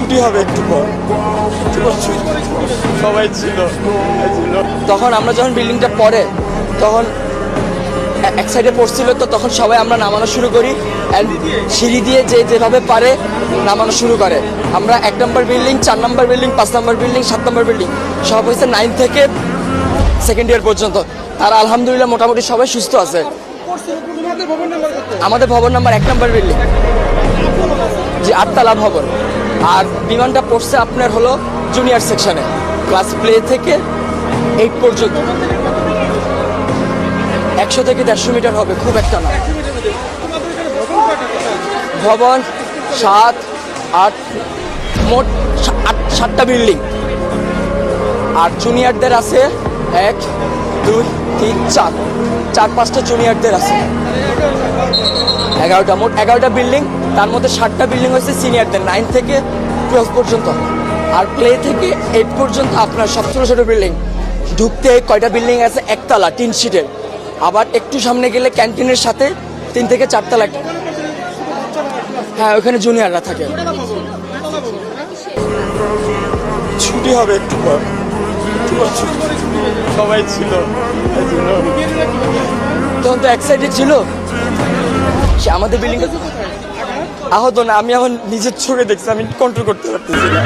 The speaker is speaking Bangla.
ছুটি হবে একটু পর, সবাই ছিল। তখন আমরা যখন বিল্ডিংটা পড়ে তখন এক সাইডে পড়ছিল, তো তখন সবাই আমরা নামানো শুরু করি। অ্যান্ড সিঁড়ি দিয়ে যেভাবে পারে নামানো শুরু করে। আমরা 1 নম্বর বিল্ডিং, 4 নম্বর বিল্ডিং, 5 নম্বর বিল্ডিং, 7 নম্বর বিল্ডিং সব হয়েছে 9 থেকে সেকেন্ড ইয়ার পর্যন্ত। তারা আলহামদুলিল্লাহ মোটামুটি সবাই সুস্থ আছে। আমাদের ভবন নাম্বার 1 নম্বর বিল্ডিং, যে 8তলা ভবন। আর বিমানটা পড়ছে আপনার হলো জুনিয়র সেকশনে, ক্লাস প্লে থেকে 8 পর্যন্ত। 100 থেকে 150 মিটার হবে, খুব একটা না। ভবন 7, 8, মোট 7টা বিল্ডিং। আর জুনিয়রদের আছে 1, 2, 3, 4-5টা জুনিয়রদের আছে। 11টা, মোট 11টা বিল্ডিং। তার মধ্যে 7টা বিল্ডিং হচ্ছে সিনিয়রদের, 9 থেকে 12 পর্যন্ত। আর প্লে থেকে 8 পর্যন্ত আপনার সব ছোটো ছোটো বিল্ডিং। ঢুকতে কয়টা বিল্ডিং আছে, 1তলা টিন শিটের। আবার একটু সামনে গেলে ক্যান্টিনের সাথে 3 থেকে 4 তলা। হ্যাঁ, ওখানে জুনিয়ররা থাকে। ছুটি হবে একটু পর, সবাই ছিল। তখন তো এক সাইডে ছিল সে আমাদের বিল্ডিং। আহত না, আমি এখন নিজের চোখে দেখছি, আমি কন্ট্রোল করতে পারতেছি না।